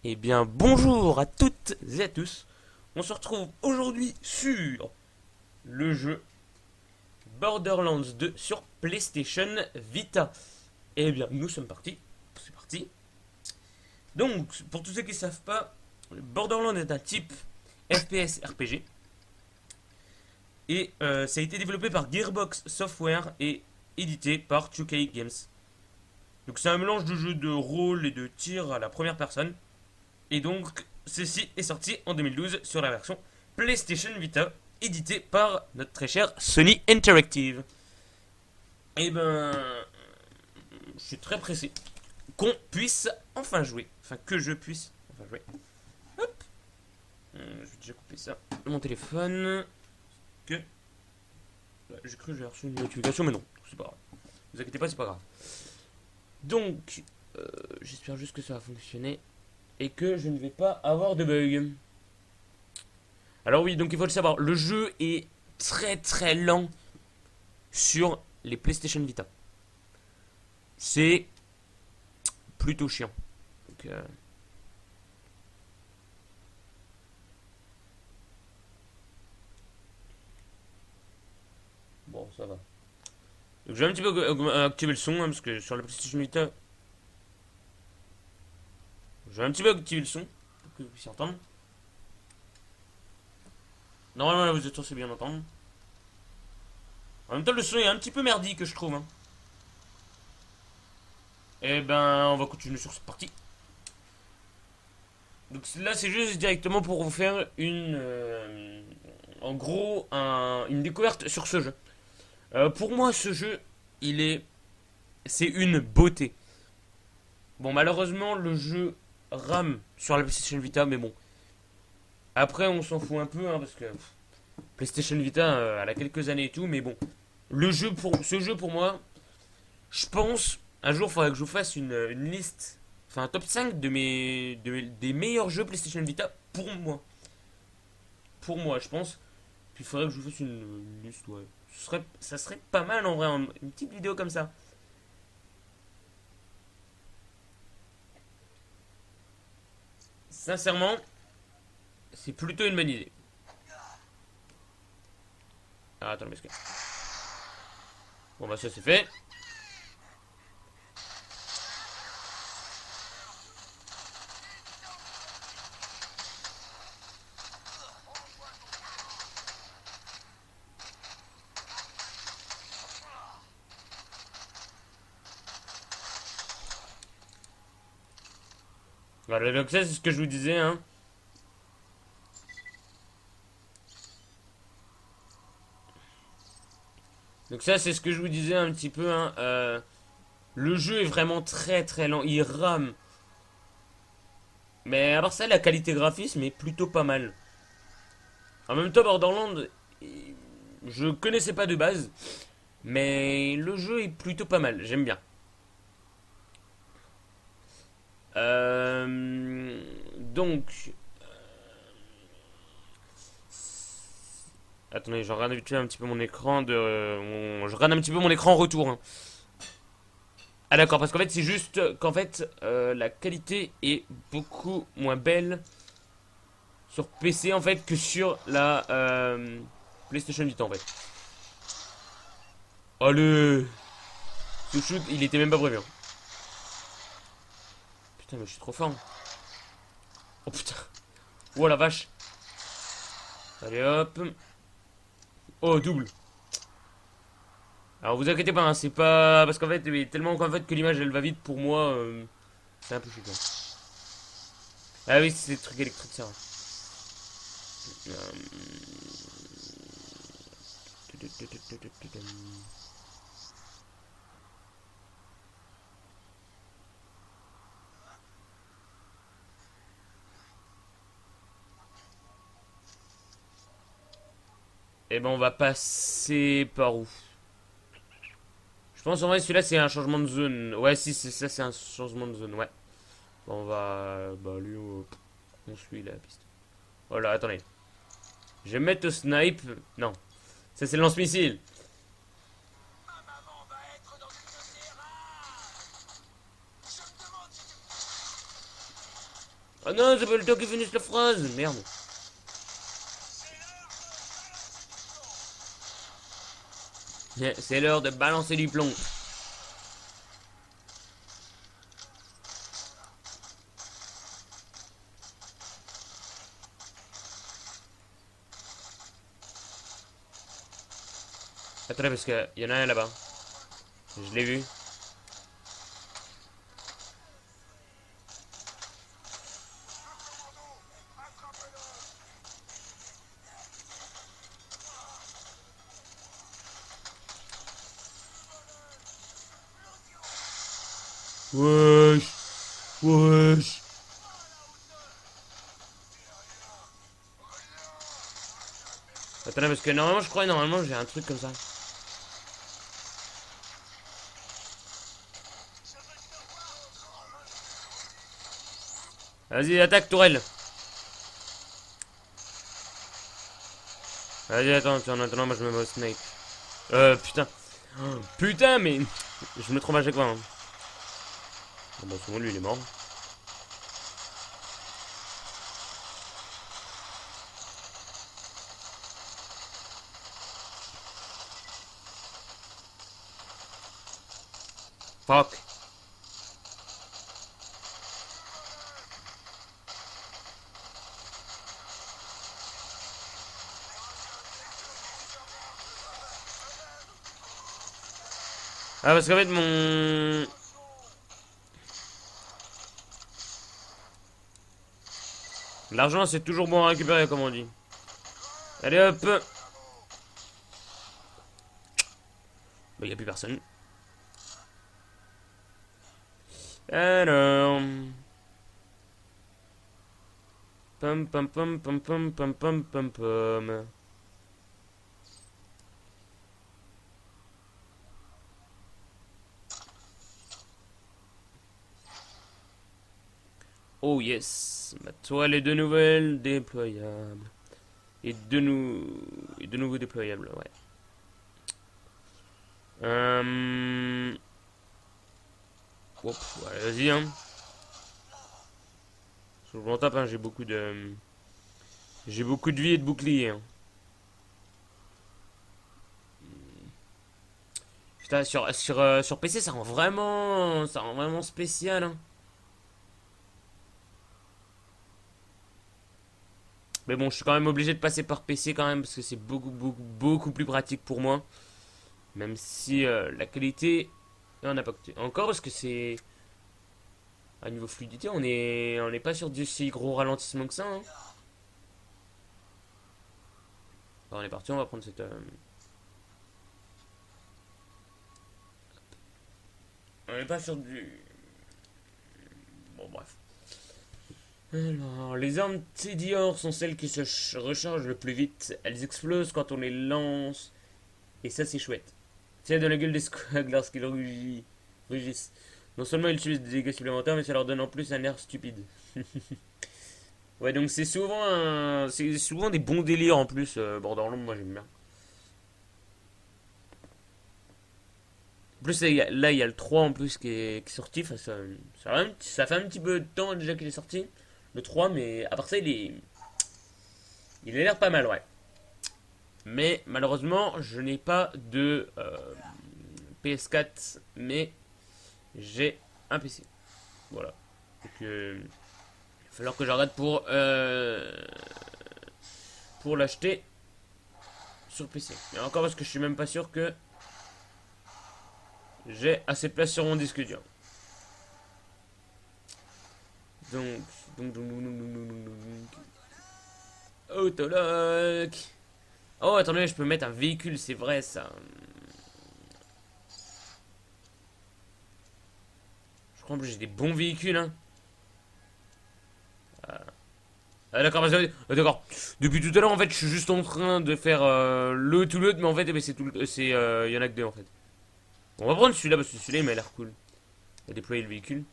Eh bien, bonjour à toutes et à tous. On se retrouve aujourd'hui sur le jeu Borderlands 2 sur PlayStation Vita. Eh bien, nous sommes partis. C'est parti. Donc, pour tous ceux qui ne savent pas, Borderlands est un type FPS RPG. Et ça a été développé par Gearbox Software et édité par 2K Games. Donc, c'est un mélange de jeu de rôle et de tir à la première personne. Et donc, ceci est sorti en 2012 sur la version PlayStation Vita, édité par notre très cher Sony Interactive. Et ben, je suis très pressé qu'on puisse enfin jouer. Enfin, que je puisse enfin jouer. Hop. Je vais déjà couper ça de mon téléphone. Que. J'ai cru que j'ai reçu une notification, mais non, c'est pas grave. Ne vous inquiétez pas, c'est pas grave. Donc, j'espère juste que ça va fonctionner et que je ne vais pas avoir de bug. Alors oui, donc il faut le savoir, le jeu est très très lent sur les PlayStation Vita. C'est plutôt chiant. Donc, bon, ça va. Donc, je vais un petit peu activer le son, hein, parce que sur la PlayStation Vita, je vais un petit peu activer le son, pour que vous puissiez entendre. Normalement, là, vous êtes censé bien entendre. En même temps, le son est un petit peu merdique, je trouve. Hein. Et ben, on va continuer sur cette partie. Donc là, c'est juste directement pour vous faire en gros, une découverte sur ce jeu. Pour moi, ce jeu, il est, c'est une beauté. Bon, malheureusement, le jeu rame sur la PlayStation Vita, mais bon. Après, on s'en fout un peu, hein, parce que PlayStation Vita, elle a quelques années et tout, mais bon. Ce jeu pour moi, je pense, un jour, il faudrait que je vous fasse une liste, enfin un top 5 des meilleurs jeux PlayStation Vita pour moi. Pour moi, je pense. Puis il faudrait que je vous fasse une liste, ouais. Ça serait pas mal en vrai, une petite vidéo comme ça. Sincèrement, c'est plutôt une bonne idée. Ah, attends, mais bon, bah, ça c'est fait. Voilà, donc ça, c'est ce que je vous disais, hein. Donc ça, c'est ce que je vous disais un petit peu, hein. Le jeu est vraiment très très lent, il rame. Mais à part ça, la qualité graphisme est plutôt pas mal. En même temps, Borderlands, je connaissais pas de base, mais le jeu est plutôt pas mal, j'aime bien. Donc, attendez, je regarde vite fait un petit peu mon écran je regarde un petit peu mon écran en retour. Hein. Ah d'accord, parce qu'en fait c'est juste qu'en fait la qualité est beaucoup moins belle sur PC en fait que sur la PlayStation Vita en fait. Allez, ce shoot il était même pas prévu. Hein. Putain mais je suis trop fort. Oh putain. Oh la vache. Allez hop. Oh double. Alors vous inquiétez pas, hein, c'est pas parce qu'en fait tellement qu'en fait que l'image elle va vite pour moi, c'est un peu chiant. Ah oui c'est des trucs électriques ça. Et ben on va passer par où? Je pense en vrai celui-là c'est un changement de zone. Ouais si c'est ça c'est un changement de zone ouais. Bon, on va bah lui on suit la piste. Voilà attendez. Je vais mettre au snipe. Non. Ça c'est le lance-missile. Oh non, c'est pas le temps qu'ils finissent la phrase. Merde. C'est l'heure de balancer du plomb. Attendez, parce qu'il y en a un là-bas. Je l'ai vu. Wesh. Wesh. Attendez, parce que normalement, je crois, normalement, j'ai un truc comme ça. Vas-y, attaque, tourelle. Vas-y, attends, en attendant, moi je me mets au snake. Putain. Oh, putain, mais. Je me trompe à chaque fois. Hein. Bon, souvent, lui, il est mort. Fuck. Ah, parce qu'en fait, mon. L'argent, c'est toujours bon à récupérer, comme on dit. Allez, hop. Bah, y a plus personne. Alors. Pam pam pam pam pam pam pam pam pam. Oh yes, ma toile est de nouvelle déployable. Et de nouveau déployable, ouais. Hop, ouais, vas-y, hein. Je m'en tape, hein, j'ai beaucoup de. J'ai beaucoup de vie et de boucliers. Hein. Putain, sur PC, ça rend vraiment. Ça rend vraiment spécial, hein. Mais bon, je suis quand même obligé de passer par PC quand même, parce que c'est beaucoup plus pratique pour moi. Même si la qualité. On n'a pas coûté. Encore parce que c'est. À niveau fluidité, on n'est pas sur du si gros ralentissement que ça. Hein. Alors, on est parti, on va prendre cette. On n'est pas sur du. Bon, bref. Alors, les armes Tedior sont celles qui se rechargent le plus vite. Elles explosent quand on les lance. Et ça, c'est chouette. Tiens dans la gueule des squags lorsqu'ils rugissent. Non seulement ils subissent des dégâts supplémentaires, mais ça leur donne en plus un air stupide. Ouais, donc c'est souvent des bons délires en plus. Borderlands, moi j'aime bien. En plus, là, il y a le 3 en plus qui est sorti. Enfin, ça fait un petit peu de temps déjà qu'il est sorti. Le 3, mais à part ça, il a l'air pas mal, ouais. Mais malheureusement, je n'ai pas de PS4, mais j'ai un PC. Voilà. Donc, il va falloir que j'arrête pour l'acheter sur PC. Et encore parce que je suis même pas sûr que j'ai assez de place sur mon disque dur. Donc, Autolock. Oh, attendez, je peux mettre un véhicule, c'est vrai ça. Je crois que j'ai des bons véhicules, hein. Ah, d'accord, d'accord. Depuis tout à l'heure, en fait, je suis juste en train de faire le tout l'autre, mais en fait, eh ben, y en a que deux en fait. On va prendre celui-là parce que celui-là, il m'a l'air cool. On va déployer le véhicule.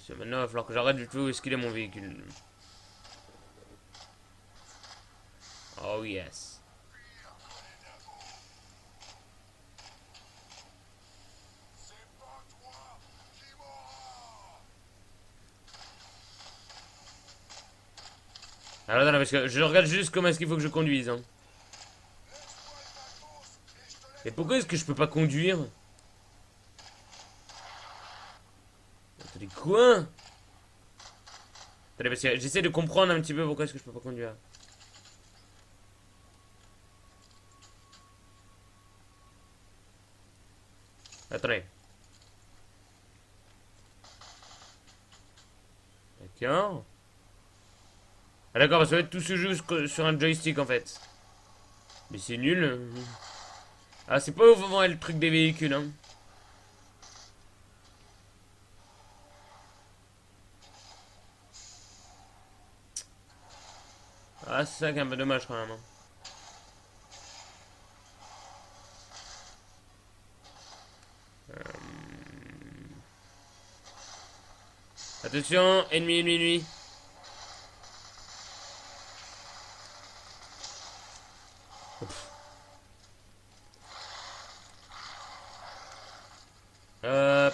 Maintenant, il va falloir que j'arrête du tout où est-ce qu'il est mon véhicule. Oh yes. Alors attends, parce que je regarde juste comment est-ce qu'il faut que je conduise. Hein. Et pourquoi est-ce que je peux pas conduire? Attendez, quoi? Attendez, parce que j'essaie de comprendre un petit peu pourquoi est-ce que je peux pas conduire. Attendez. D'accord. Ah d'accord, parce que tout se joue sur un joystick en fait. Mais c'est nul. Ah, c'est pas vraiment le truc des véhicules, hein. Ah, c'est ça qui est un peu dommage quand même. Hein. Attention, ennemi, ennemi, ennemi. Hop.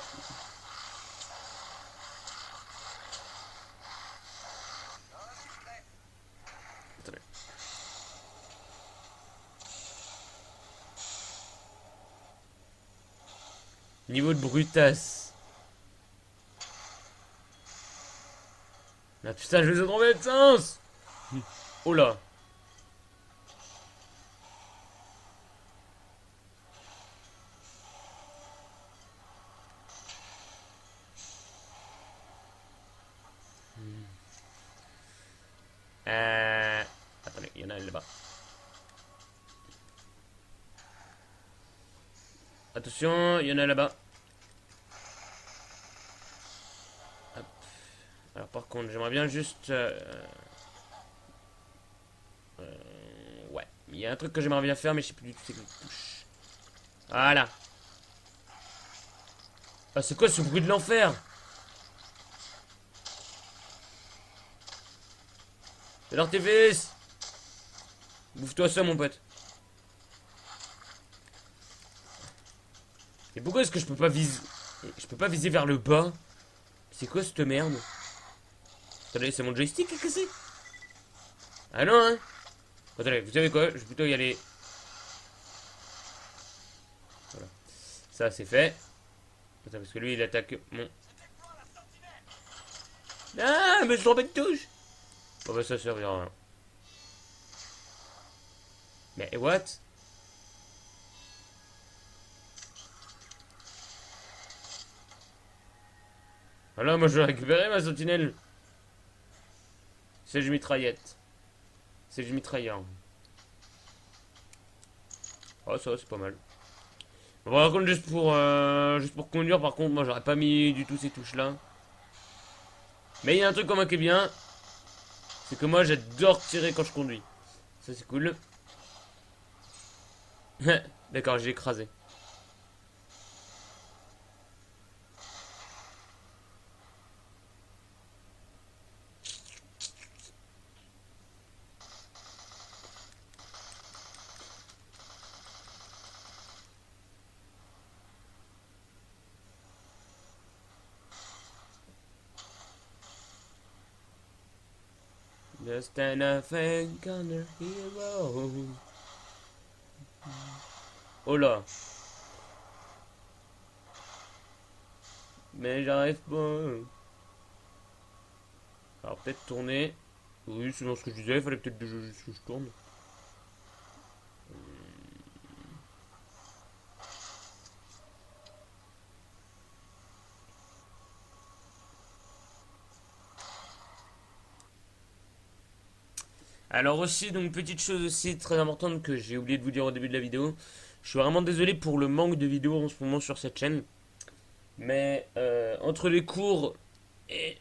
Attendez. Niveau de brutasse. Ah putain, je les ai trompés de sens. Oh là. Attendez, il y en a un là-bas. Attention, il y en a là-bas. Hop. Alors par contre, j'aimerais bien juste... ouais, il y a un truc que j'aimerais bien faire, mais je sais plus du tout c'est quelle touche. Voilà. Ah, c'est quoi ce bruit de l'enfer? C'est l'artifice. Bouffe-toi ça, mon pote. Et pourquoi est-ce que je peux pas viser... Je peux pas viser vers le bas? C'est quoi cette merde? Attendez, c'est mon joystick qui est cassé? Ah non, hein? Attendez, vous savez quoi? Je vais plutôt y aller. Voilà. Ça, c'est fait. Attends, parce que lui, il attaque mon... Ah, mais je trompé de touche! Oh bah ça servira à rien. Mais what? Alors moi je vais récupérer ma sentinelle. C'est du mitraillette. C'est du mitrailleur. Oh ça c'est pas mal. Bon, par contre juste pour conduire par contre moi j'aurais pas mis du tout ces touches là. Mais il y a un truc comme moi qui est bien. C'est que moi j'adore tirer quand je conduis. Ça c'est cool. D'accord j'ai écrasé. Just anything on a hero. Oh là. Mais j'arrive pas. Alors peut-être tourner. Oui, c'est dans ce que je disais, il fallait peut-être déjà juste que je tourne. Alors aussi, donc petite chose aussi très importante que j'ai oublié de vous dire au début de la vidéo. Je suis vraiment désolé pour le manque de vidéos en ce moment sur cette chaîne. Mais entre les cours et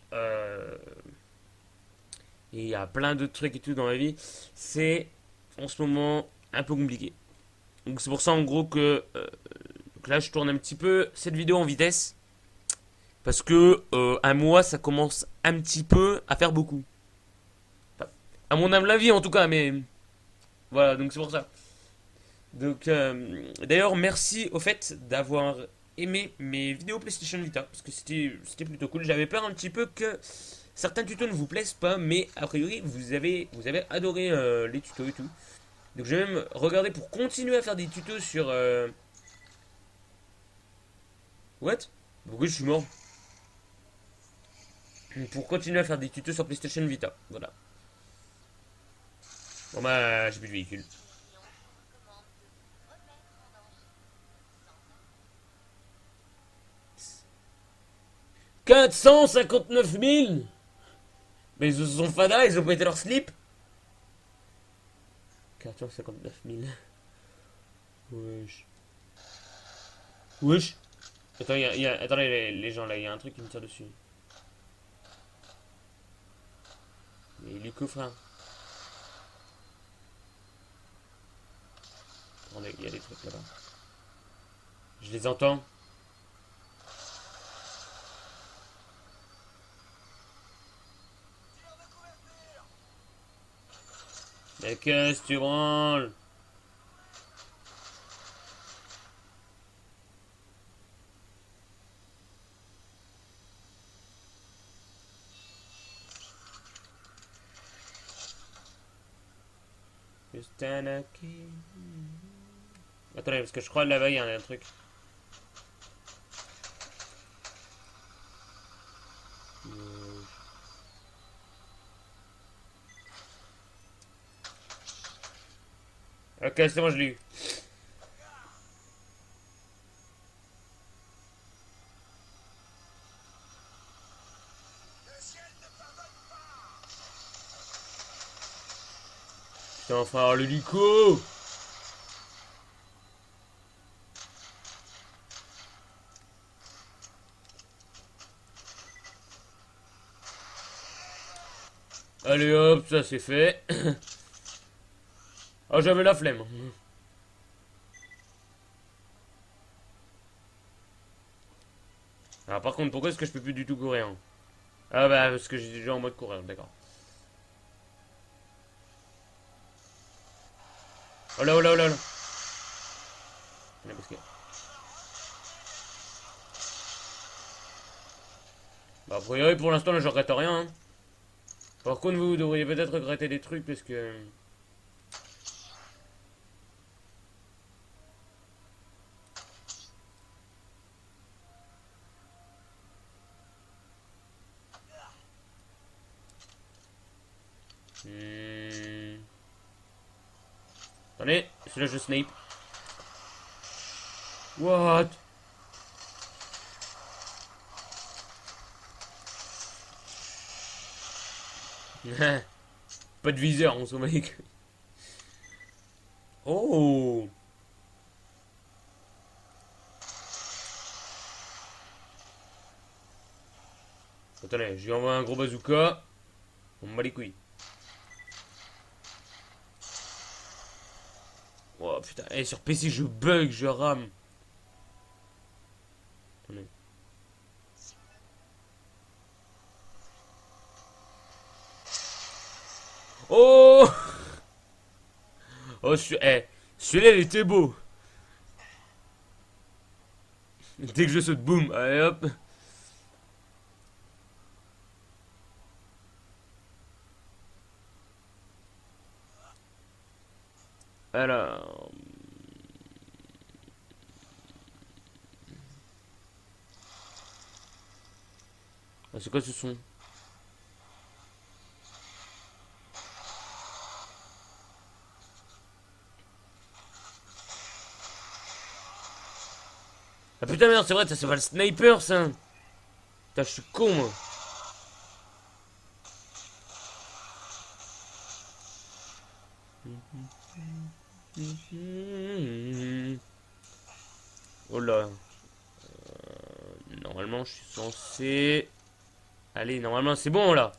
il y a plein d'autres trucs et tout dans la vie, c'est en ce moment un peu compliqué. Donc c'est pour ça en gros que donc là je tourne un petit peu cette vidéo en vitesse. Parce que un mois ça commence un petit peu à faire beaucoup. Enfin, à mon humble avis en tout cas, mais Voilà, donc c'est pour ça. Donc, d'ailleurs, merci au fait d'avoir aimé mes vidéos PlayStation Vita, parce que c'était plutôt cool. J'avais peur un petit peu que certains tutos ne vous plaisent pas, mais a priori, vous avez adoré les tutos et tout. Donc, je vais même regarder pour continuer à faire des tutos sur. What? Pourquoi je suis mort? Pour continuer à faire des tutos sur PlayStation Vita. Voilà. Bon, bah, j'ai plus de véhicule. 459 000. Mais ils se sont fada, ils ont pété leur slip. 459 000. Wesh. Wesh. Attends, attendez, les gens là, il y a un truc qui me tire dessus. Mais du coup, frère. Attendez, il y a des trucs là-bas. Je les entends. Mais qu'est-ce que tu branles? Kustanaki. Attendez, parce que je crois là-bas, il y a un truc. Ok, c'est bon, je l'ai eu. Putain, frère, l'hélico. Allez hop, ça c'est fait. Ah, j'avais la flemme. Alors par contre, pourquoi est-ce que je peux plus du tout courir, hein? Ah bah, parce que j'étais déjà en mode courir, d'accord. Oh là, oh là, oh là, oh là. Allez, parce que... Bah, a priori, pour l'instant, là, je regrette rien, hein. Par contre, vous devriez peut-être regretter des trucs, parce que... Hmm. Attendez, celui-là, je snipe. What? Pas de viseur, on s'en bat les couilles. Oh! Attendez, je lui envoie un gros bazooka. On me bat les couilles. Oh putain, et sur PC je bug, je rame. Attendez. Oh! Oh, celui-là il était beau. Dès que je saute, boum, allez hop. Alors. Ah, c'est quoi ce son? Ah putain, merde, c'est vrai, ça c'est pas le sniper ça. Putain, je suis con moi. Oh là. Normalement, je suis censé. Allez, normalement, c'est bon là.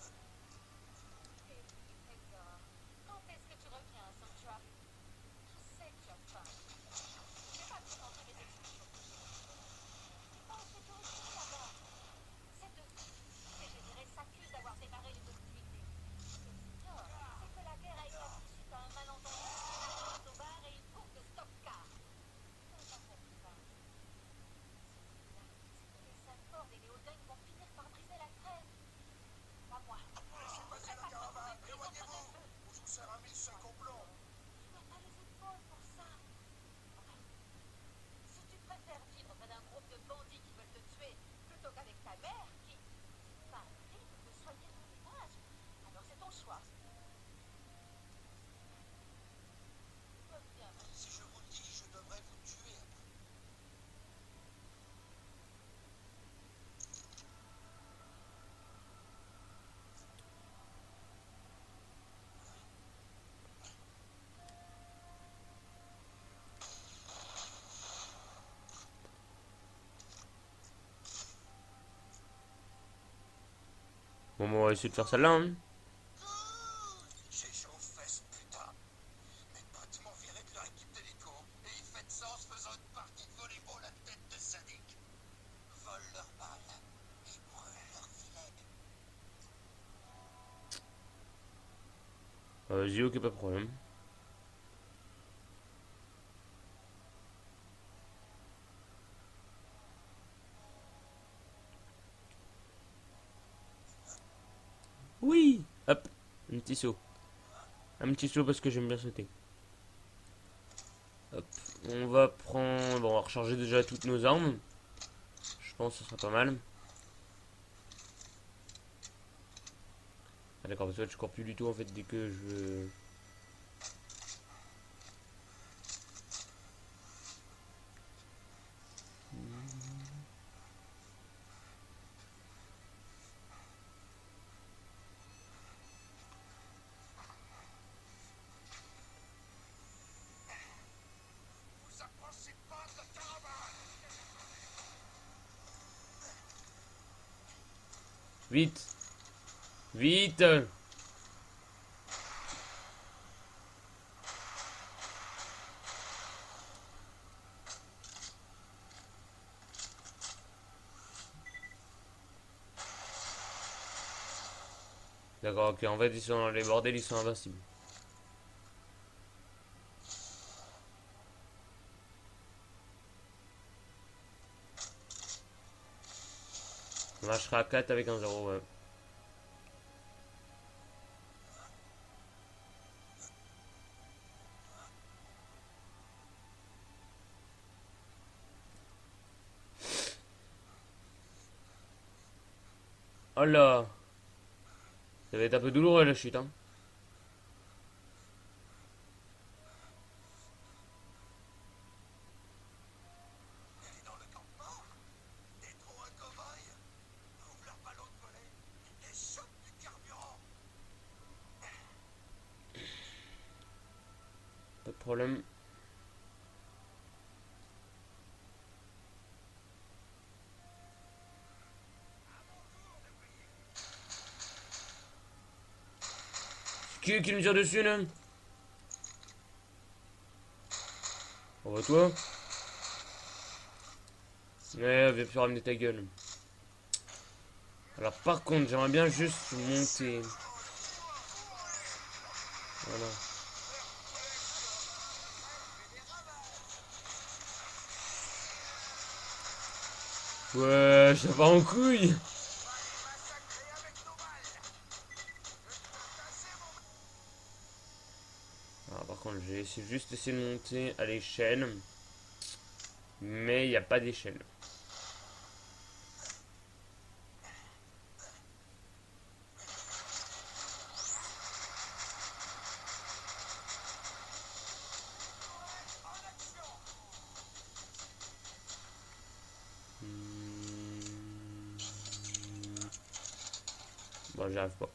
Bon, on va essayer de faire celle-là. Hein. J'ai chaud aux fesses, putain. Mes potes m'ont viré de leur équipe d'hélico et ils fêtent ça en se faisant une partie de volleyball à tête de sadique. Volent leurs balles et brûlent leurs filets. Vas-y, ok, pas de problème. Oui. Hop, un petit saut. Un petit saut parce que j'aime bien sauter. Hop, on va prendre... Bon, on va recharger déjà toutes nos armes. Je pense que ce sera pas mal. Ah d'accord, parce que là, je cours plus du tout en fait dès que je... Vous approchez pas de la caravane. Vite. Vite. D'accord, ok, en fait, ils sont dans les bordels, ils sont invincibles. On marchera à 4 avec un 0, ouais. Oh là. Ça va être un peu douloureux la chute, hein. Elle est dans le campement. Des trous à cow-boy. Ouvre leur ballon de volet et chope du carburant. Pas de problème. Qui me tire dessus, là? On va toi. Ouais, viens plus ramener ta gueule. Alors par contre, j'aimerais bien juste monter. Voilà. Ouais, ça va en couille. On va les massacrer avec nos balles. Alors par contre, j'ai juste essayé de monter à l'échelle. Mais il n'y a pas d'échelle. Bon, j'y arrive pas.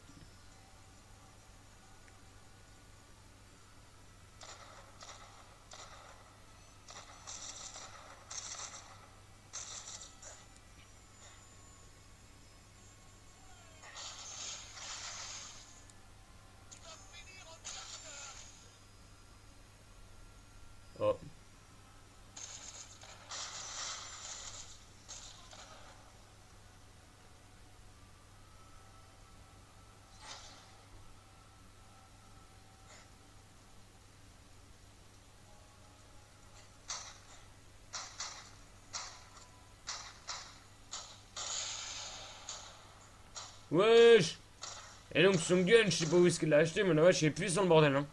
Oh. Wesh. Et donc son gun, je sais pas où est-ce qu'il l'a acheté, mais là, je sais plus sans le bordel, hein.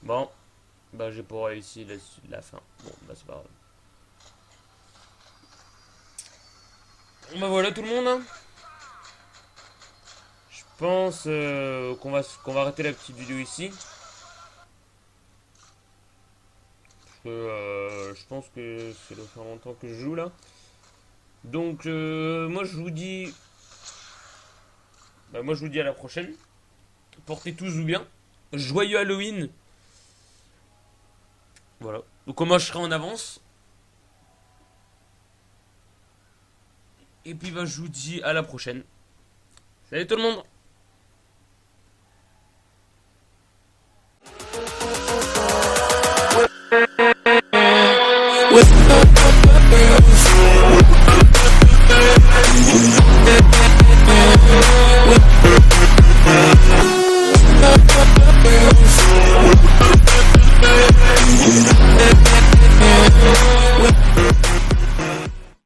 Bon, bah j'ai pas réussi la fin. Bon, bah c'est pas grave. Bah voilà tout le monde, hein. Je pense qu'on va arrêter la petite vidéo ici. Parce que je pense que ça doit faire longtemps que je joue là. Donc moi je vous dis. Moi je vous dis à la prochaine. Portez tous vous bien. Joyeux Halloween. Voilà. Donc moi je serai en avance. Et puis bah je vous dis à la prochaine. Salut tout le monde. We'll be right back.